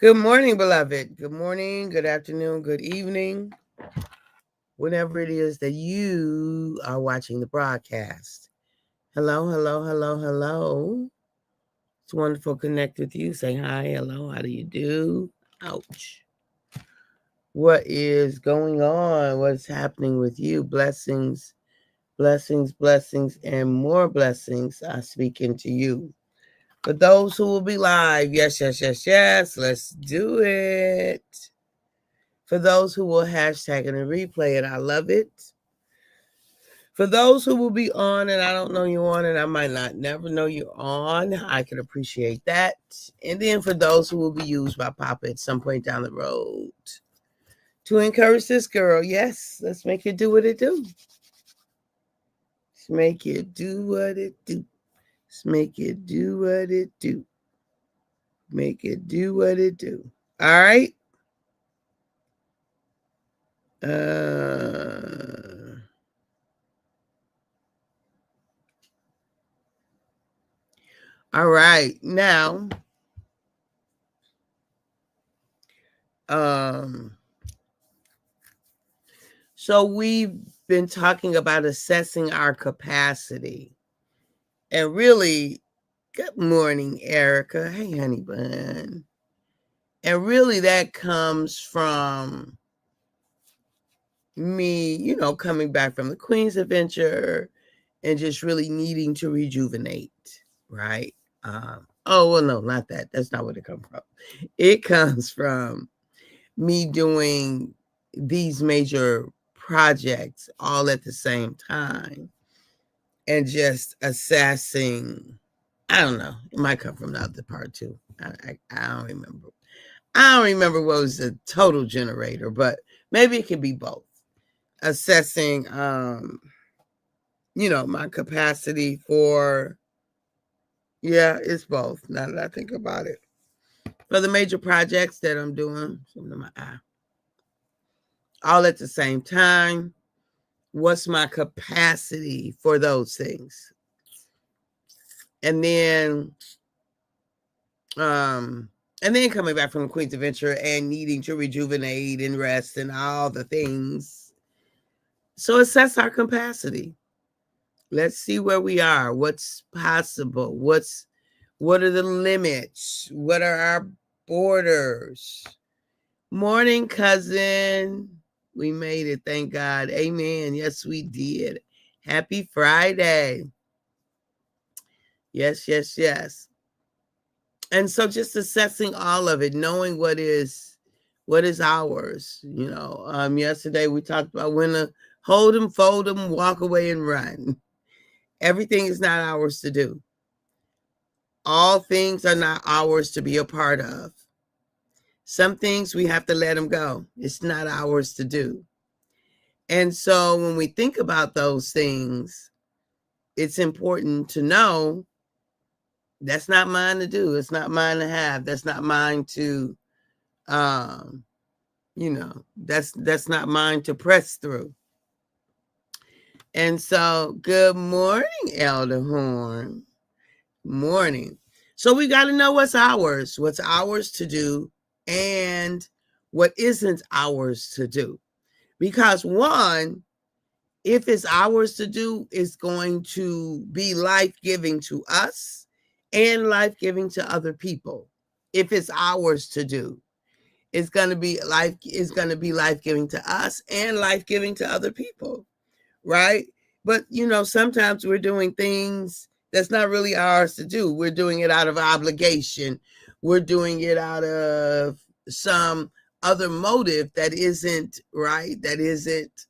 Good morning, beloved. Good morning, good afternoon, good evening, whenever it is that you are watching the broadcast. Hello, hello, hello, hello. It's wonderful to connect with you. Say hi, hello, how do you do? Ouch. What is going on? What's happening with you? Blessings, blessings, blessings, and more blessings I speak into you. For those who will be live, yes, yes, yes, yes, let's do it. For those who will hashtag it and replay it, I love it. For those who will be on and I don't know you on and I might not never know you on, I can appreciate that. And then for those who will be used by Papa at some point down the road to encourage this girl, yes, let's make it do what it do. Let's make it do what it do. Let's make it do what it do. Make it do what it do. All right. All right. Now, so we've been talking about assessing our capacity. And really, good morning, Erica. Hey, honey bun. And really that comes from me, coming back from the Queen's Adventure and just really needing to rejuvenate, right? No, not that. That's not what it comes from. It comes from me doing these major projects all at the same time and just assessing. I don't know. It might come from the other part too. I don't remember. I don't remember what was the total generator, but maybe it could be both. Assessing my capacity for, yeah, it's both now that I think about it. For the major projects that I'm doing, all at the same time, what's my capacity for those things? And then coming back from the Queen's Adventure and needing to rejuvenate and rest and all the things. So assess our capacity. Let's see where we are. What's possible? What are the limits? What are our borders? Morning, cousin. We made it, thank God. Amen. Yes, we did. Happy Friday. Yes, yes, yes. And so just assessing all of it, knowing what is ours. Yesterday we talked about when to hold them, fold them, walk away and run. Everything is not ours to do. All things are not ours to be a part of. Some things we have to let them go. It's not ours to do. And so when we think about those things, it's important to know that's not mine to do. It's not mine to have. That's not mine to, that's not mine to press through. And so, good morning, Elder Horn. Morning. So we got to know what's ours to do, and what isn't ours to do. Because one, if it's ours to do, it's going to be life-giving to us and life-giving to other people. If it's ours to do, it's going to be life-giving to us and life-giving to other people, right? But sometimes we're doing things that's not really ours to do. We're doing it out of obligation. We're doing it out of some other motive that isn't right, that isn't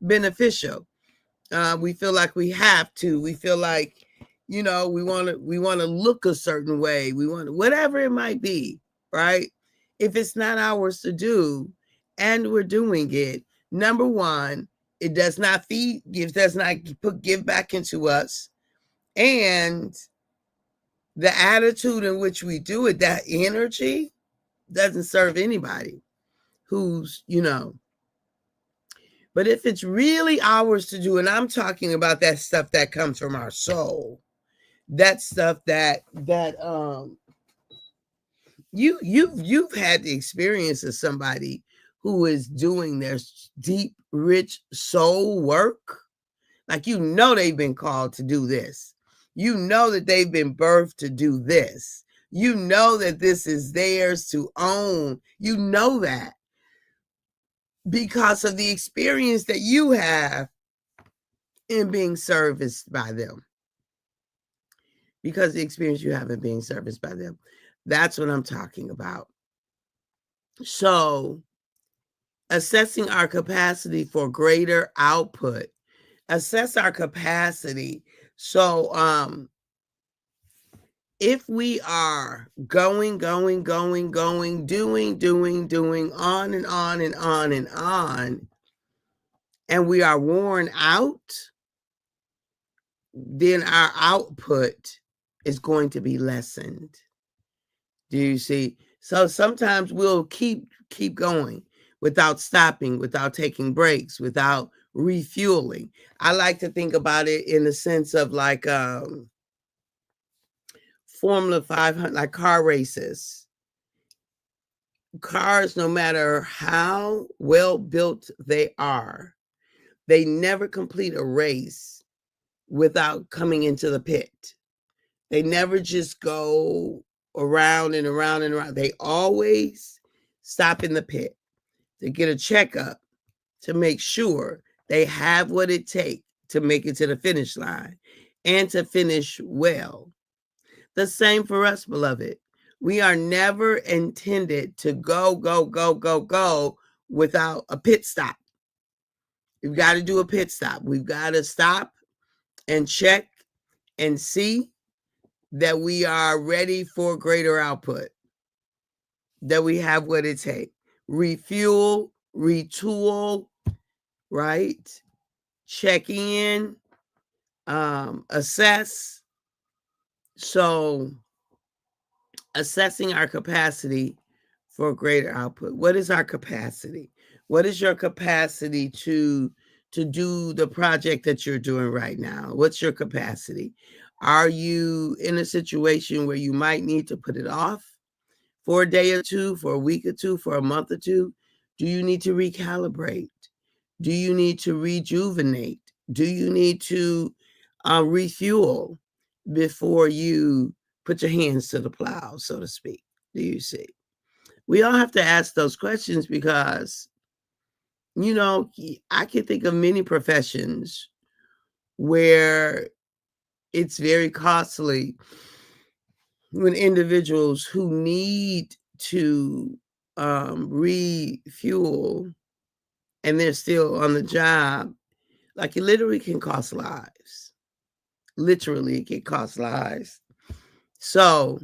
beneficial. We feel like we have to. We feel like, we want to look a certain way. We want whatever it might be, right? If it's not ours to do and we're doing it, number one, it does not give back into us. And the attitude in which we do it, that energy doesn't serve anybody who's, but if it's really ours to do, and I'm talking about that stuff that comes from our soul, that stuff that You've had the experience of somebody who is doing their deep, rich soul work. Like, they've been called to do this. That they've been birthed to do this. That this is theirs to own. That because of the experience that you have in being serviced by them. Because the experience you have in being serviced by them. That's what I'm talking about. So, assessing our capacity for greater output. Assess our capacity. So, if we are going, doing, on and on and on and on, and we are worn out, then our output is going to be lessened. Do you see? So sometimes we'll keep going without stopping, without taking breaks, without refueling. I like to think about it in the sense of like Formula 500, like car races. Cars, no matter how well built they are, they never complete a race without coming into the pit. They never just go around and around and around. They always stop in the pit to get a checkup to make sure they have what it takes to make it to the finish line and to finish well. The same for us, beloved. We are never intended to go without a pit stop. We've got to do a pit stop. We've got to stop and check and see that we are ready for greater output, that we have what it takes. Refuel, retool, right? Check in, assess. So, assessing our capacity for greater output. What is our capacity? What is your capacity to do the project that you're doing right now? What's your capacity? Are you in a situation where you might need to put it off for a day or two, for a week or two, for a month or two? Do you need to recalibrate? Do you need to rejuvenate? Do you need to refuel before you put your hands to the plow, so to speak? Do you see? We all have to ask those questions because, I can think of many professions where it's very costly when individuals who need to refuel and they're still on the job, like, it literally can cost lives. Literally, it can cost lives. So,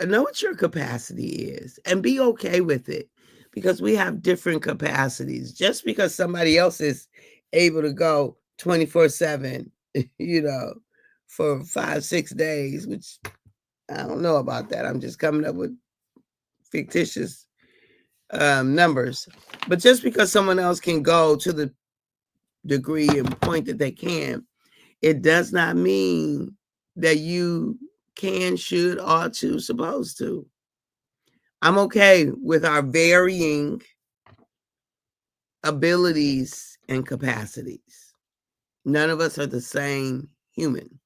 know what your capacity is and be okay with it, because we have different capacities. Just because somebody else is able to go 24/7, for 5-6 days, which I don't know about that. I'm just coming up with fictitious numbers. But just because someone else can go to the degree and point that they can, it does not mean that you can, should, ought to, supposed to. I'm okay with our varying abilities and capacities. None of us are the same human.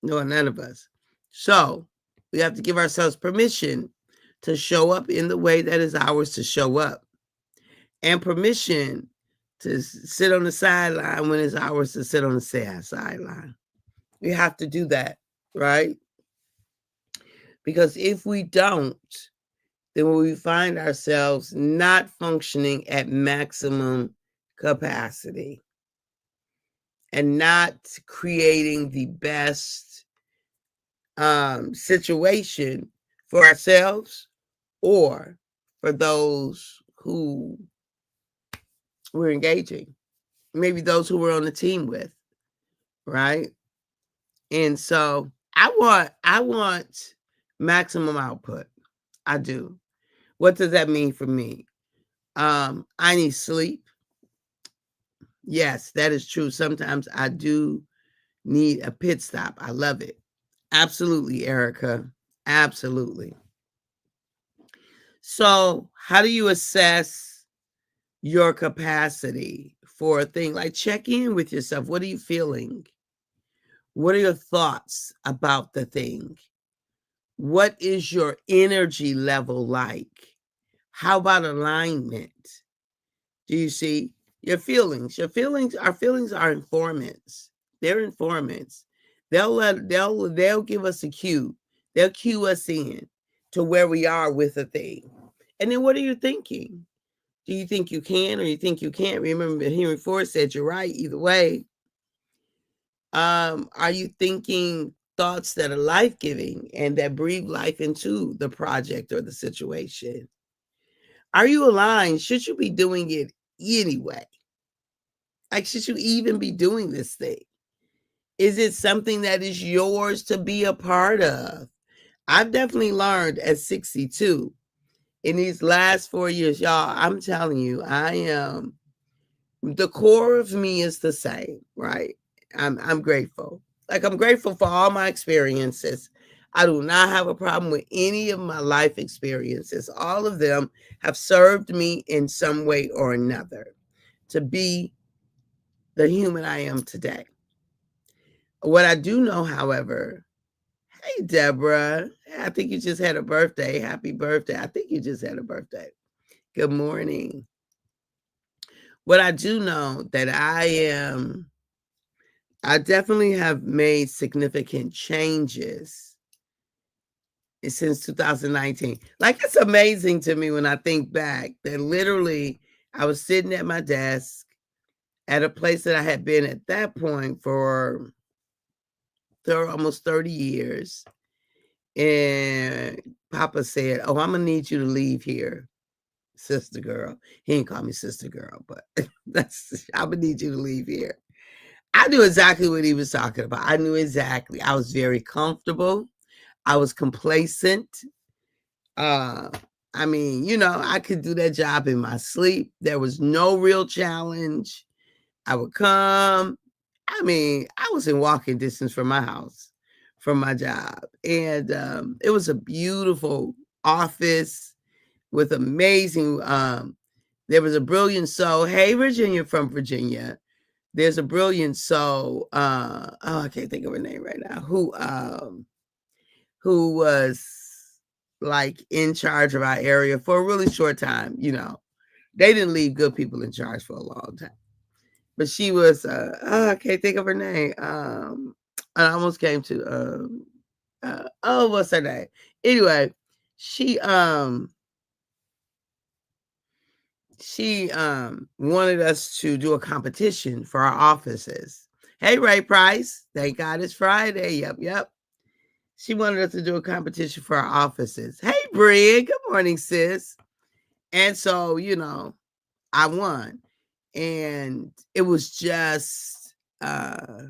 No, none of us. So we have to give ourselves permission to show up in the way that is ours to show up, and permission to sit on the sideline when it's ours to sit on the sideline. We have to do that, right? Because if we don't, then we find ourselves not functioning at maximum capacity and not creating the best situation for ourselves or for those who we're engaging, maybe those who we're on the team with, right? And so I want maximum output. I do. What does that mean for me? I need sleep. Yes, that is true. Sometimes I do need a pit stop. I love it. Absolutely, Erica. Absolutely. So, how do you assess your capacity for a thing? Like, check in with yourself. What are you feeling? What are your thoughts about the thing? What is your energy level like? How about alignment? Do you see your feelings? Our feelings are informants. They're informants. They'll give us a cue. They'll cue us in to where we are with a thing. And then what are you thinking? Do you think you can or you think you can't? Remember Henry Ford said you're right either way. Are you thinking thoughts that are life-giving and that breathe life into the project or the situation? Are you aligned? Should you be doing it anyway? Like, should you even be doing this thing? Is it something that is yours to be a part of? I've definitely learned at 62 in these last 4 years, y'all, I'm telling you, I am the core of me is the same, right? I'm grateful. Like, I'm grateful for all my experiences. I do not have a problem with any of my life experiences. All of them have served me in some way or another to be the human I am today. What I do know, however, hey, Deborah, I think you just had a birthday. Happy birthday. I think you just had a birthday. Good morning. What I do know that I definitely have made significant changes since 2019. Like, it's amazing to me when I think back that literally I was sitting at my desk at a place that I had been at that point for almost 30 years. And Papa said, "Oh, I'm gonna need you to leave here, sister girl." He didn't call me sister girl, but I'm gonna need you to leave here. I knew exactly what he was talking about. I knew exactly. I was very comfortable. I was complacent. Uh, I mean, I could do that job in my sleep. There was no real challenge. I would come. I mean, I was in walking distance from my house, from my job. And it was a beautiful office with amazing, there was a brilliant soul. Hey, Virginia from Virginia. There's a brilliant soul. I can't think of her name right now. Who was like in charge of our area for a really short time. They didn't leave good people in charge for a long time. But she was, I can't think of her name. I almost came to, what's her name? Anyway, she wanted us to do a competition for our offices. Hey, Ray Price. Thank God it's Friday. Yep. She wanted us to do a competition for our offices. Hey, Brig. Good morning, sis. And so, I won. And it was just a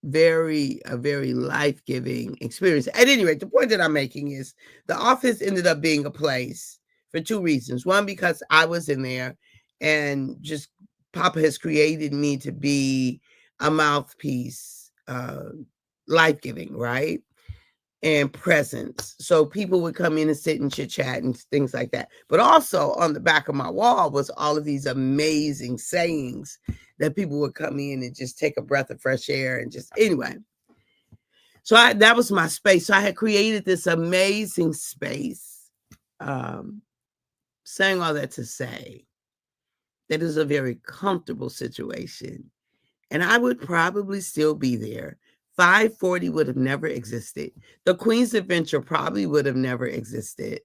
very life-giving experience. At any rate, the point that I'm making is the office ended up being a place for two reasons. One, because I was in there and just Papa has created me to be a mouthpiece, life-giving, right? And presence. So people would come in and sit and chit chat and things like that. But also on the back of my wall was all of these amazing sayings that people would come in and just take a breath of fresh air and just anyway. So that was my space. So I had created this amazing space. Saying all that to say that is a very comfortable situation. And I would probably still be there. 540 would have never existed. The Queen's Adventure probably would have never existed.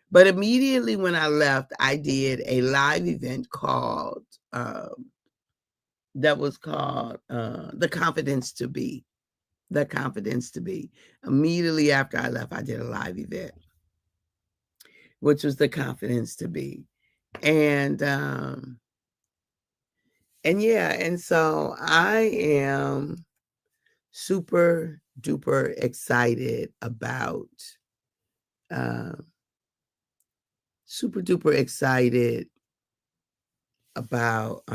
But immediately when I left, I did a live event called, that was called The Confidence to Be. The Confidence to Be. Immediately after I left, I did a live event, which was The Confidence to Be. And yeah, and so I am super duper excited about super duper excited about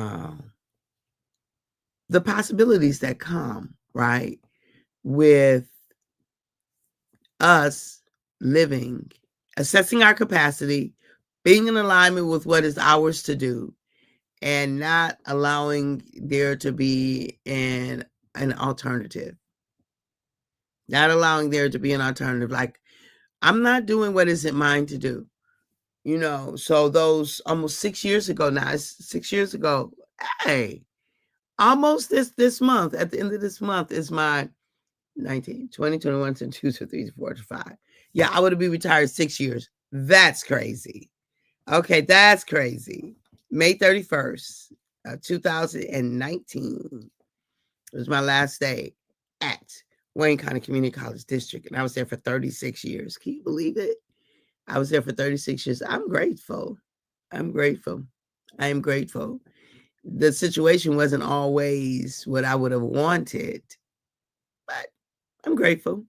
the possibilities that come, right, with us living, assessing our capacity, being in alignment with what is ours to do, and not allowing there to be an alternative. Not allowing there to be an alternative. Like, I'm not doing what isn't mine to do. You know, so those almost 6 years ago now, it's 6 years ago. Hey, almost this month, at the end of this month is my 19, 20, 21, 22, 23, 24, 25. Yeah, I would be retired 6 years. That's crazy. Okay, that's crazy. May 31st, 2019 was my last day at Wayne County Community College District, and I was there for 36 years. Can you believe it? I was there for 36 years. I'm grateful. I'm grateful. I am grateful. The situation wasn't always what I would have wanted, but I'm grateful.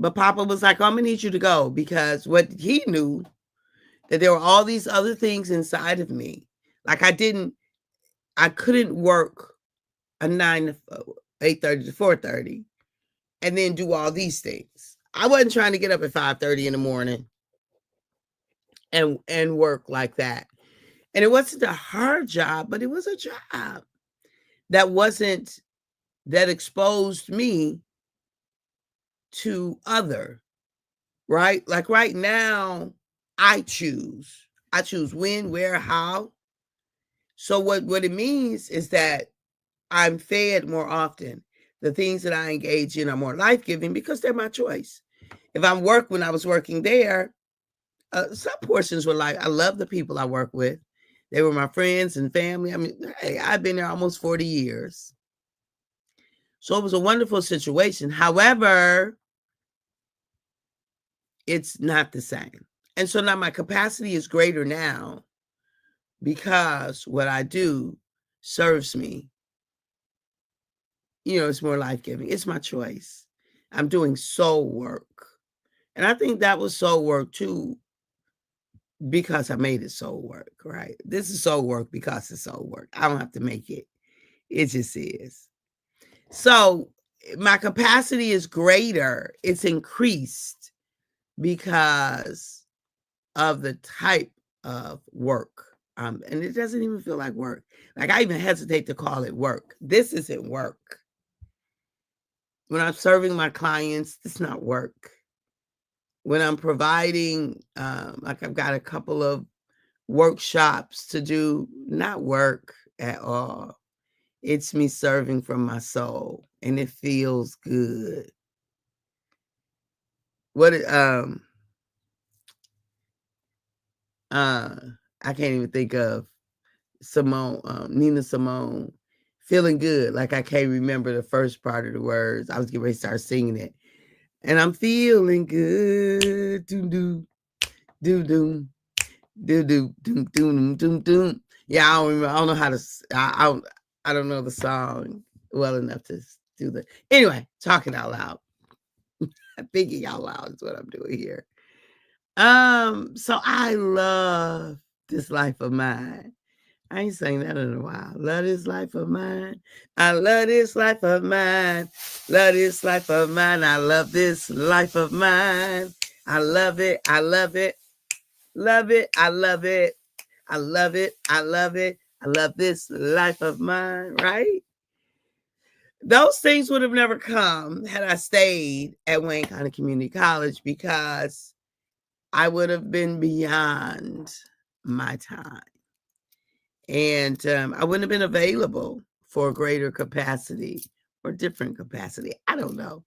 But Papa was like, I'm gonna need you to go, because what he knew that there were all these other things inside of me. Like, I couldn't work a 8:30 to 4:30 and then do all these things. I wasn't trying to get up at 5:30 in the morning and work like that. And it wasn't a hard job, but it was a job that exposed me to other, right? Like right now, I choose when, where, how. So what it means is that I'm fed more often. The things that I engage in are more life-giving because they're my choice. When I was working there, some portions were like, I love the people I work with. They were my friends and family. I mean, hey, I've been there almost 40 years. So it was a wonderful situation. However, it's not the same. And so now my capacity is greater now because what I do serves me. You know, it's more life-giving. It's my choice. I'm doing soul work. And I think that was soul work too, because I made it soul work, right? This is soul work because it's soul work. I don't have to make it. It just is. So my capacity is greater. It's increased because of the type of work. And it doesn't even feel like work. Like, I even hesitate to call it work. This isn't work. When I'm serving my clients, it's not work. When I'm providing, like I've got a couple of workshops to do, not work at all. It's me serving from my soul, and it feels good. I can't even think of Nina Simone, feeling good. Like, I can't remember the first part of the words. I was getting ready to start singing it. And I'm feeling good. Doom, doom, doom, doom, doom, doom, doom, doom, doom, doom. Yeah, I don't remember. I don't know how to, I don't know the song well enough to do that. Anyway, talking out loud. Thinking out loud is what I'm doing here. So I love this life of mine. I ain't saying that in a while. Love this life of mine. I love this life of mine. Love this life of mine. I love this life of mine. I love it. I love it. Love it. I love it. I love it. I love it. I love this life of mine, right? Those things would have never come had I stayed at Wayne County Community College, because I would have been beyond my time. And I wouldn't have been available for a greater capacity or different capacity. I don't know.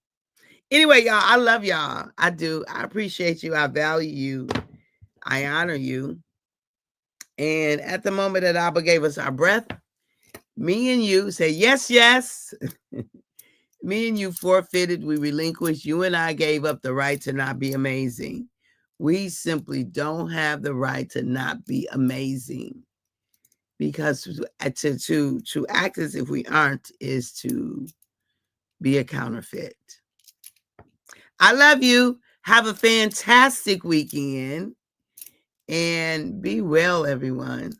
Anyway, y'all, I love y'all. I do. I appreciate you. I value you. I honor you. And at the moment that Abba gave us our breath, me and you say, yes, yes. Me and you forfeited. We relinquished. You and I gave up the right to not be amazing. We simply don't have the right to not be amazing. Because to act as if we aren't is to be a counterfeit. I love you. Have a fantastic weekend. And be well, everyone.